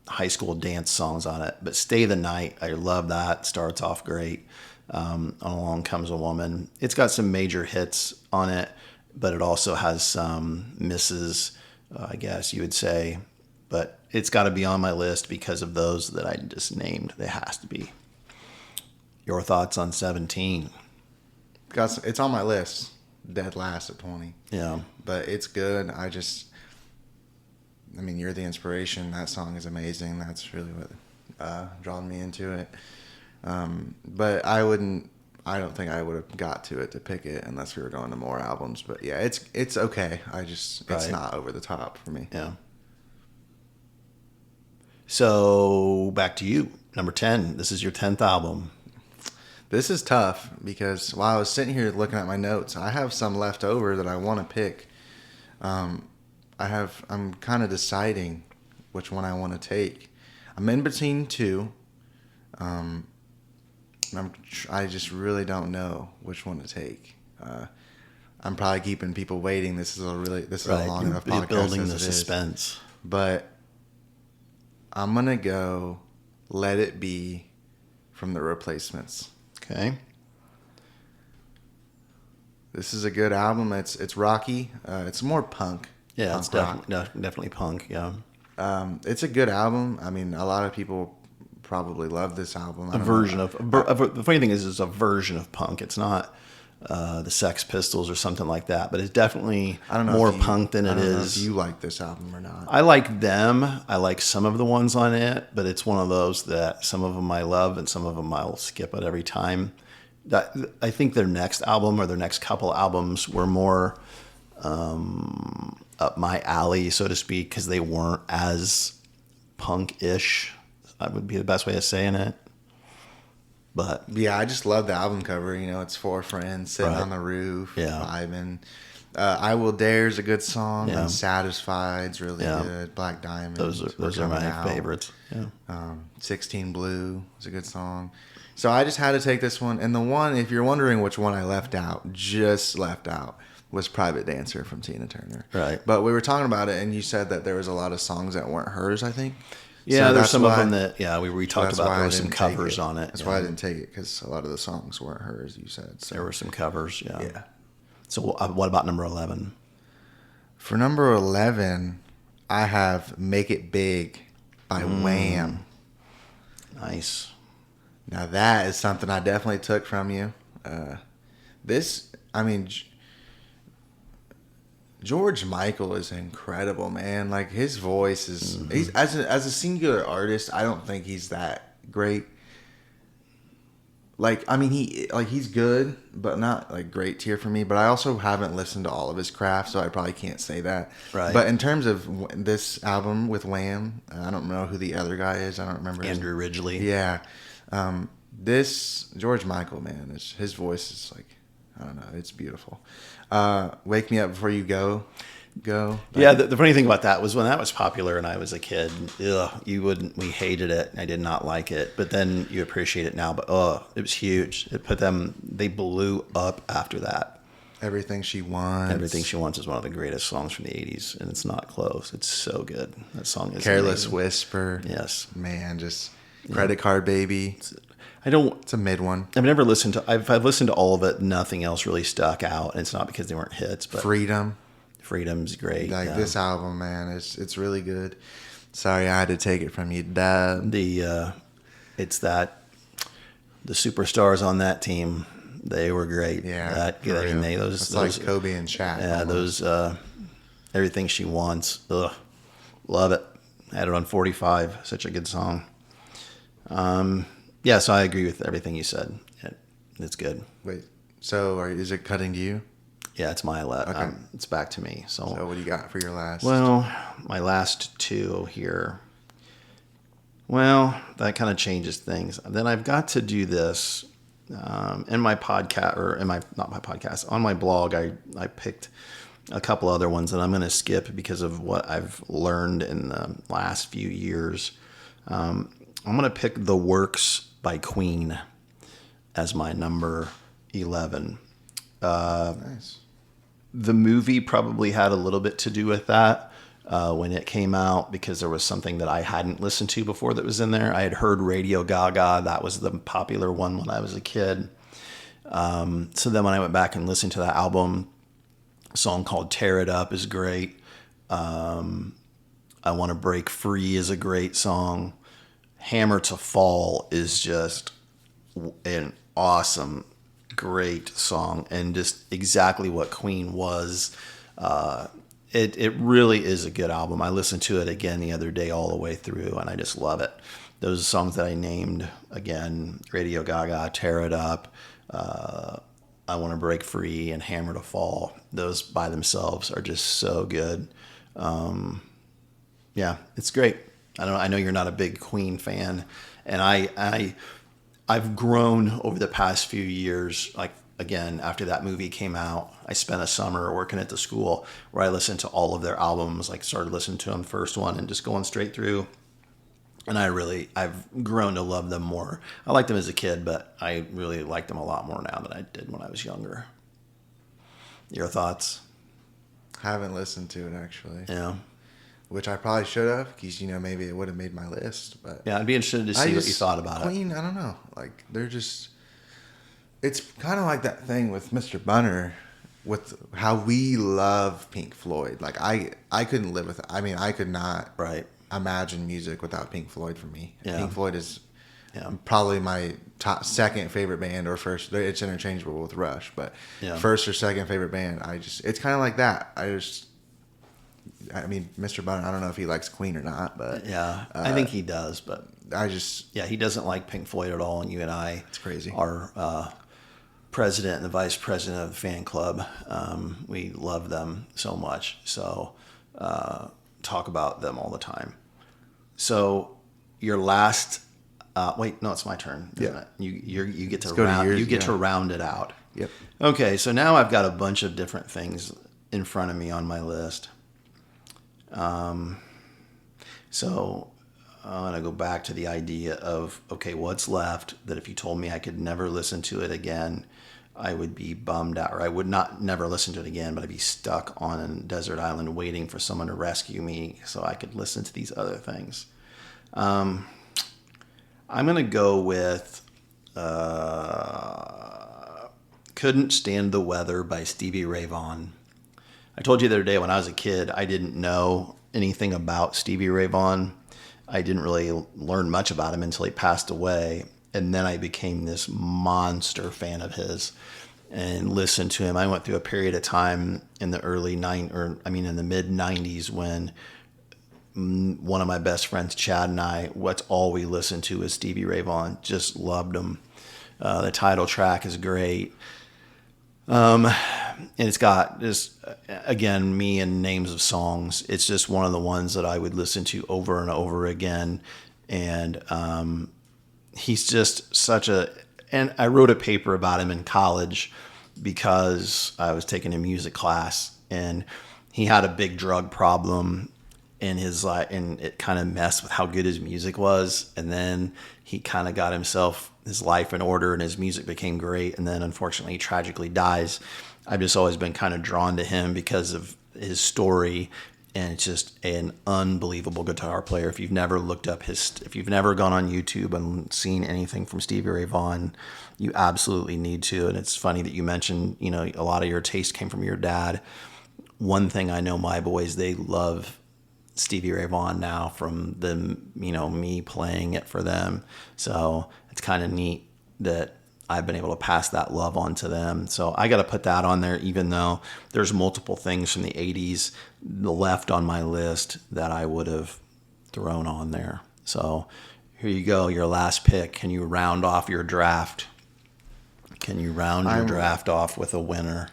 high school dance songs on it. But Stay the Night, I love that. Starts off great. Along Comes a Woman. It's got some major hits on it, but it also has some misses, I guess you would say. But it's got to be on my list because of those that I just named. They has to be. Your thoughts on 17? It's on my list, dead last at 20. Yeah. But it's good. You're the inspiration. That song is amazing. That's really what drawn me into it. But I don't think I would have got to it to pick it unless we were going to more albums. But yeah, it's okay. It's not over the top for me. Yeah. So back to you. Number 10. This is your 10th album. This is tough because while I was sitting here looking at my notes, I have some left over that I want to pick. I'm kind of deciding which one I want to take. I'm in between 2. I just really don't know which one to take. I'm probably keeping people waiting. This is a long enough podcast. Building the suspense. But I'm gonna go Let It Be from The Replacements. Okay. This is a good album. It's rocky. It's more punk. Yeah, it's definitely punk. Yeah. It's a good album. I mean, a lot of people probably love this album. The funny thing is, it's a version of punk. It's not the Sex Pistols or something like that, but it's definitely more punk than it is. I don't know if you like this album or not. I like them. I like some of the ones on it, but it's one of those that some of them I love and some of them I'll skip it every time. I think their next album or their next couple albums were more up my alley, so to speak, because they weren't as punk-ish. That would be the best way of saying it. But Yeah, I just love the album cover. It's four friends sitting Right. on the roof, Yeah. vibing. I Will Dare is a good song. Yeah. Unsatisfied's really Yeah. good. Black Diamond. those are my favorites. Yeah. 16 Blue is a good song. So I just had to take this one. And the one, if you're wondering which one I left out, was Private Dancer from Tina Turner. Right. But we were talking about it, and you said that there was a lot of songs that weren't hers, I think. Yeah, So there's that's some why- of them that, we talked that's about. why There I were some didn't take covers on it. That's yeah. why I didn't take it, because a lot of the songs weren't hers, you said. So. There were some covers, yeah. Yeah. So what about number 11? For number 11, I have Make It Big by Wham. Nice. Now that is something I definitely took from you. George Michael is incredible, man. Like, his voice is, he's, as a singular artist, I don't think he's that great. Like, he's good, but not like great tier for me. But I also haven't listened to all of his craft, so I probably can't say that. Right. But in terms of this album with Wham, I don't know who the other guy is. I don't remember. Andrew Ridgeley. Yeah. This George Michael, man, his voice is like, I don't know, it's beautiful. Wake Me Up Before You Go. Yeah, the funny thing about that was when that was popular and I was a kid, we hated it. I did not like it. But then you appreciate it now. But it was huge. They blew up after that. Everything She Wants. Everything She Wants is one of the greatest songs from the 80s, and it's not close. It's so good. That song is Careless amazing. Whisper. Yes. Man, just Credit Card Baby. It's a mid one. I've never listened to. I've listened to all of it. Nothing else really stuck out, and it's not because they weren't hits. But Freedom's great. Like, this album, man, it's really good. Sorry, I had to take it from you, Dad. It's that the superstars on that team, they were great. Yeah, those like Kobe and Shaq. Yeah, almost. those Everything She Wants. Love it. Had it on 45. Such a good song. Yeah, so I agree with everything you said. It's good. Wait, so is it cutting to you? Yeah, it's my Okay. it's back to me. So what do you got for your last? Well, my last two here. Well, that kind of changes things. Then I've got to do this in my podcast, not my podcast, on my blog. I picked a couple other ones that I'm going to skip because of what I've learned in the last few years. I'm going to pick The Works by Queen as my number 11. Nice. The movie probably had a little bit to do with that when it came out, because there was something that I hadn't listened to before that was in there. I had heard Radio Gaga. That was the popular one when I was a kid. So then when I went back and listened to that album, a song called Tear It Up is great. I Want to Break Free is a great song. Hammer to Fall is just an awesome, great song, and just exactly what Queen was. It really is a good album. I listened to it again the other day all the way through, and I just love it. Those songs that I named, again, Radio Gaga, Tear It Up, I Want to Break Free, and Hammer to Fall, those by themselves are just so good. Yeah, it's great. I know you're not a big Queen fan, and I've grown over the past few years. Like, again, after that movie came out, I spent a summer working at the school where I listened to all of their albums, like started listening to them first one and just going straight through. And I've grown to love them more. I liked them as a kid, but I really like them a lot more now than I did when I was younger. Your thoughts? Haven't listened to it, actually. Yeah. Which I probably should have, because, maybe it would have made my list. But Yeah, I'd be interested to see what you thought about Queen, I don't know. Like, they're just... It's kind of like that thing with Mr. Bunner, with how we love Pink Floyd. Like, I couldn't live with it. I mean, I could not imagine music without Pink Floyd for me. Yeah. Pink Floyd is probably my second favorite band, or first. It's interchangeable with Rush, but first or second favorite band. It's kind of like that. I mean, Mr. Bunner, I don't know if he likes Queen or not, but... Yeah, I think he does, but... he doesn't like Pink Floyd at all, and you and I... It's crazy. Are president and the vice president of the fan club. We love them so much, so talk about them all the time. So your last, wait, no, it's my turn. Isn't Yeah. it? You get to go to round, yours, you get yeah. to round it out. Yep. Okay, so now I've got a bunch of different things in front of me on my list. So I'm going to go back to the idea of, okay, what's left that if you told me I could never listen to it again, I would be bummed out, or I would not never listen to it again, but I'd be stuck on a desert island waiting for someone to rescue me so I could listen to these other things. I'm going to go with Couldn't Stand the Weather by Stevie Ray Vaughan. I told you the other day when I was a kid, I didn't know anything about Stevie Ray Vaughan. I didn't really learn much about him until he passed away. And then I became this monster fan of his and listened to him. I went through a period of time in the in the mid 90s when one of my best friends, Chad, and I, what's all we listened to is Stevie Ray Vaughan. Just loved him. The title track is great. And it's got just, again, me and names of songs. It's just one of the ones that I would listen to over and over again. And he's just and I wrote a paper about him in college because I was taking a music class, and he had a big drug problem in his life, and it kind of messed with how good his music was. And then he kind of got his life in order, and his music became great. And then unfortunately he tragically dies. I've just always been kind of drawn to him because of his story, and it's just an unbelievable guitar player. If you've never if you've never gone on YouTube and seen anything from Stevie Ray Vaughan, you absolutely need to. And it's funny that you mentioned, a lot of your taste came from your dad. One thing I know, my boys, they love Stevie Ray Vaughan now from me playing it for them. So it's kind of neat that I've been able to pass that love on to them. So I got to put that on there, even though there's multiple things from the 80s left on my list that I would have thrown on there. So here you go, your last pick. Can you round off your draft? Can you round your draft off with a winner?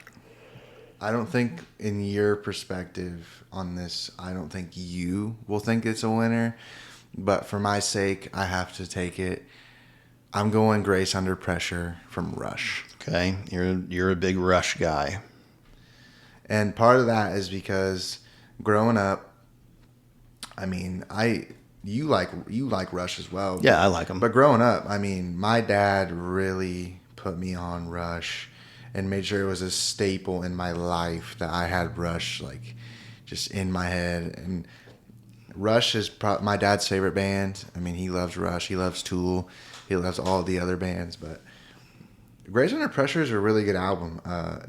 I don't think, in your perspective on this, I don't think you will think it's a winner. But for my sake, I have to take it. I'm going Grace Under Pressure from Rush. Okay, you're a big Rush guy. And part of that is because growing up, I mean, you like Rush as well. Yeah, I like them. But growing up, I mean, my dad really put me on Rush and made sure it was a staple in my life that I had Rush like just in my head. And Rush is my dad's favorite band. I mean, he loves Rush. He loves Tool. He loves all the other bands. But Grace Under Pressure is a really good album.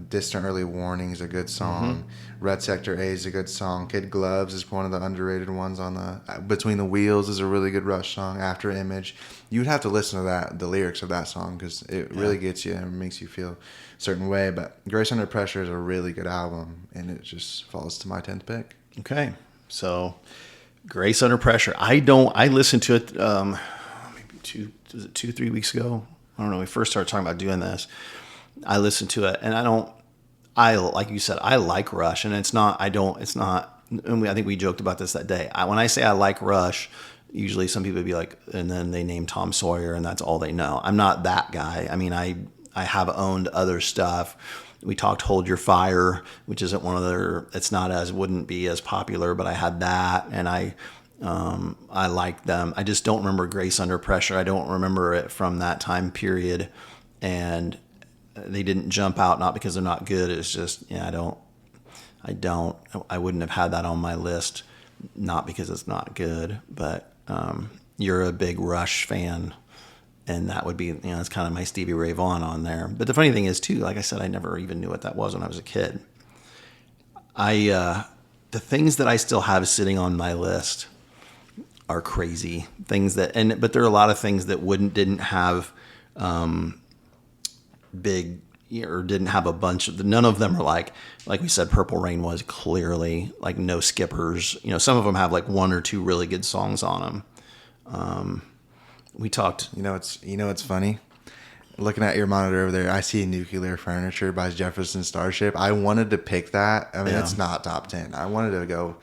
Distant Early Warning is a good song. Mm-hmm. Red Sector A is a good song. Kid Gloves is one of the underrated ones on the Between the Wheels is a really good Rush song. After Image. You'd have to listen to the lyrics of that song because it really gets you and makes you feel a certain way. But Grace Under Pressure is a really good album, and it just falls to my 10th pick. Okay. So Grace Under Pressure. I listened to it maybe 2-3 weeks ago. I don't know. We first started talking about doing this. I listened to it, and like you said, I like Rush, and it's not. And I think we joked about this that day. When I say I like Rush, usually some people would be like, and then they name Tom Sawyer, and that's all they know. I'm not that guy. I mean, I have owned other stuff. We talked Hold Your Fire, which isn't wouldn't be as popular, but I had that, and I like them. I just don't remember Grace Under Pressure. I don't remember it from that time period, and they didn't jump out, not because they're not good. It's just, I wouldn't have had that on my list, not because it's not good, but you're a big Rush fan, and that would be, it's kind of my Stevie Ray Vaughan on there. But the funny thing is too, like I said, I never even knew what that was when I was a kid. The things that I still have sitting on my list are crazy things but there are a lot of things that didn't have big, or didn't have a bunch of, none of them are like we said, Purple Rain was clearly like no skippers. Some of them have like one or two really good songs on them. We talked. It's funny. Looking at your monitor over there, I see Nuclear Furniture by Jefferson Starship. I wanted to pick that. I mean, it's not top 10. I wanted to go,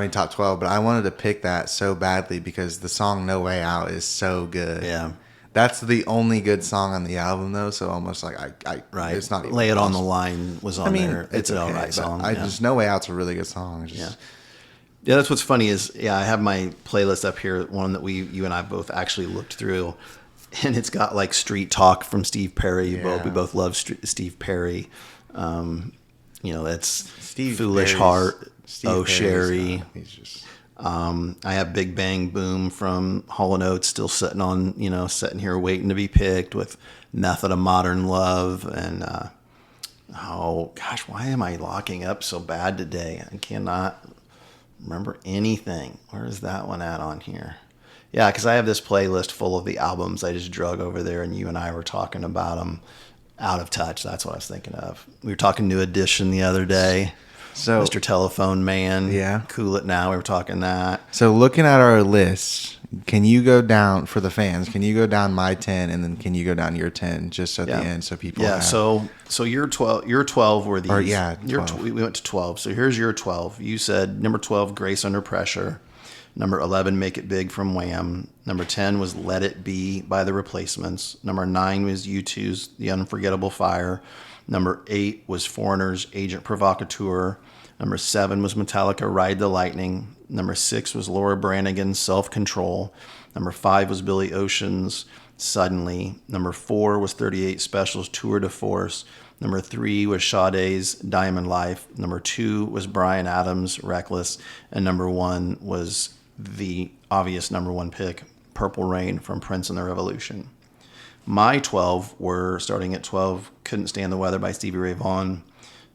top 12, but I wanted to pick that so badly because the song No Way Out is so good. Yeah. That's the only good song on the album, though. So almost like right. It's not even Lay It on the Line was on there. It's an all right song. Just No Way Out's a really good song. Yeah, that's what's funny is, I have my playlist up here, one that you and I both actually looked through, and it's got like Street Talk from Steve Perry. We both love Steve Perry. That's Steve Foolish Perry's, Heart, Steve Oh Perry's, Sherry. He's just... I have Big Bang Boom from Hall & Oates still sitting here waiting to be picked, with Method of Modern Love, and why am I locking up so bad today? I cannot remember anything. Where is that one at on here? Yeah, because I have this playlist full of the albums I just drug over there, and you and I were talking about them. Out of Touch, that's what I was thinking of. We were talking New Edition the other day. So Mr. Telephone Man. Yeah. Cool It Now, we were talking that. So looking at our list, can you go down, for the fans, can you go down my 10 and then can you go down your 10 just at the end so people have... So your 12 were these. Or 12. We went to 12. So here's your 12. You said number 12, Grace Under Pressure. Number 11, Make It Big from Wham. Number 10 was Let It Be by The Replacements. Number 9 was U2's The Unforgettable Fire. Number 8 was Foreigner's Agent Provocateur. Number 7 was Metallica, Ride the Lightning. Number 6 was Laura Branigan's Self Control. Number 5 was Billy Ocean's Suddenly. Number 4 was 38 Special's Tour de Force. Number 3 was Sade's Diamond Life. Number 2 was Bryan Adams' Reckless. And number 1 was the obvious number 1 pick, Purple Rain from Prince and the Revolution. My 12 were, starting at 12, Couldn't Stand the Weather by Stevie Ray Vaughan.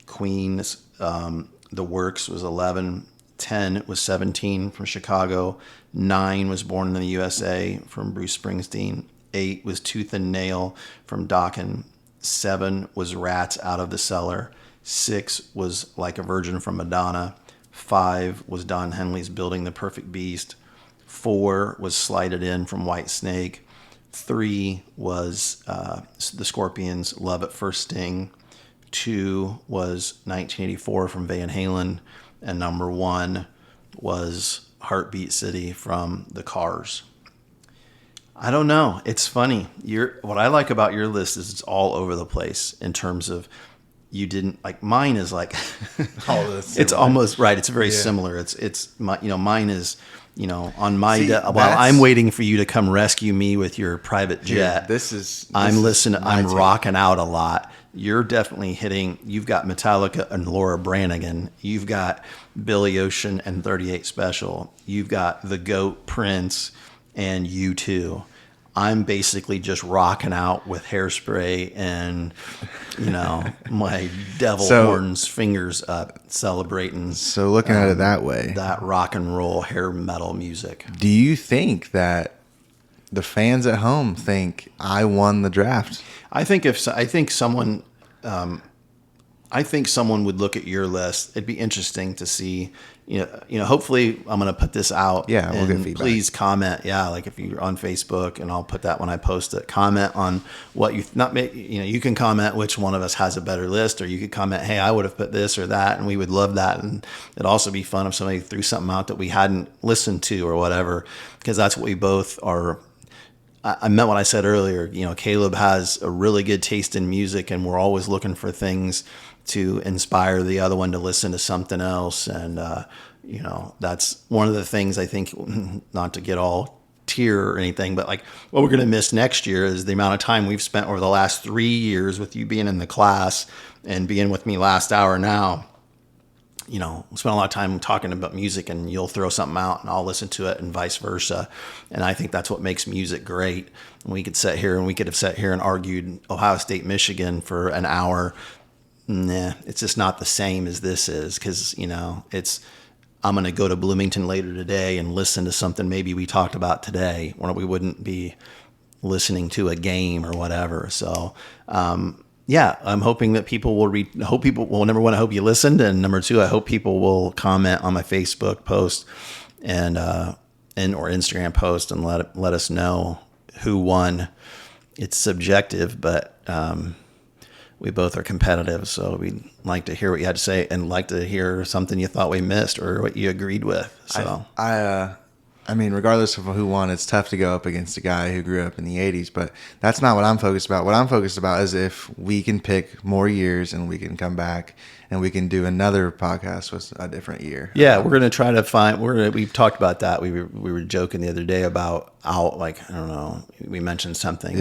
Queen's The Works was 11. 10 was 17 from Chicago. 9 was Born in the USA from Bruce Springsteen. 8 was Tooth and Nail from Dokken. 7 was Rats, Out of the Cellar. 6 was Like a Virgin from Madonna. 5 was Don Henley's Building the Perfect Beast. 4 was Slide It In from Whitesnake. 3 was the Scorpions' Love at First Sting. 2 was 1984 from Van Halen. And number 1 was Heartbeat City from The Cars. I don't know. It's funny. What I like about your list is it's all over the place in terms of you didn't like mine is like it's almost right. It's very similar. It's mine is on my while I'm waiting for you to come rescue me with your private jet. I'm listening. I'm rocking out a lot. You're definitely hitting. You've got Metallica and Laura Branigan. You've got Billy Ocean and 38 Special. You've got the GOAT Prince and U2. I'm basically just rocking out with Hairspray and, my devil horns, fingers up, celebrating. So looking at it that way, that rock and roll hair metal music. Do you think that the fans at home think I won the draft? I think someone would look at your list. It'd be interesting to see. Hopefully, I'm going to put this out. Yeah, we'll get feedback. Please comment. Yeah, like if you're on Facebook, and I'll put that when I post it. Comment on what you can comment which one of us has a better list, or you could comment, hey, I would have put this or that, and we would love that. And it'd also be fun if somebody threw something out that we hadn't listened to or whatever, because that's what we both are. I meant what I said earlier. Kaleb has a really good taste in music, and we're always looking for things to inspire the other one to listen to something else. And, that's one of the things I think, not to get all tear or anything, but like what we're going to miss next year is the amount of time we've spent over the last 3 years with you being in the class and being with me last hour now. We spend a lot of time talking about music, and you'll throw something out and I'll listen to it and vice versa. And I think that's what makes music great. And we could have sat here and argued Ohio State, Michigan for an hour. Nah, it's just not the same as this is, because, I'm going to go to Bloomington later today and listen to something maybe we talked about today, or we wouldn't be listening to a game or whatever. So, I'm hoping that people will read. Number one, I hope you listened, and number two, I hope people will comment on my Facebook post and or Instagram post and let us know who won. it's subjective, but we both are competitive, so we'd like to hear what you had to say and like to hear something you thought we missed or what you agreed with. So I mean, regardless of who won, it's tough to go up against a guy who grew up in the 80s, but that's not what I'm focused about. What I'm focused about is if we can pick more years and we can come back and we can do another podcast with a different year. Yeah, we're going to try to find, we've talked about that. We were joking the other day about I don't know, we mentioned something.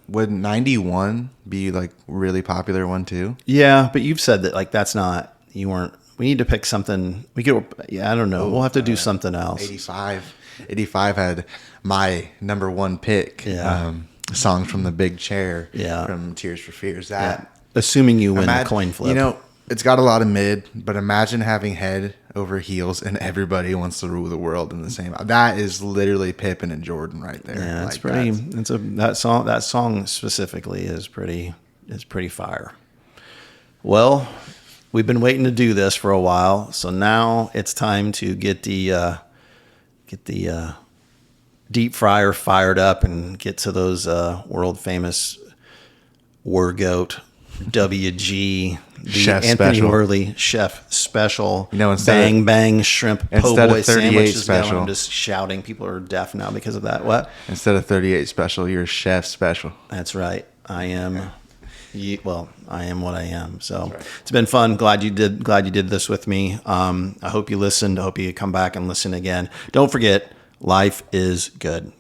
Would 91 be like really popular one too? Yeah, but you've said that like that's not, you weren't, we need to pick something. We could, yeah, I don't know. We'll have to do something else. 85 had my number one pick. Yeah. Songs from the Big Chair. Yeah. From Tears for Fears. Assuming you win the coin flip. You know, it's got a lot of mid, but imagine having head over heels and everybody wants to rule the world in the same. That is literally Pippen and Jordan right there. Yeah, it's pretty. That song specifically is pretty fire. Well, we've been waiting to do this for a while, so now it's time to get the deep fryer fired up and get to those world famous Goat WG, the Chef Anthony special. Wherley Chef Special. You know, bang shrimp po' instead boy of 38 sandwiches. special. I'm just shouting. People are deaf now because of that. What? Instead of 38 special, you're Chef Special. That's right. I am. I am what I am. So It's been fun. Glad you did this with me. I hope you listened. I hope you come back and listen again. Don't forget, life is good.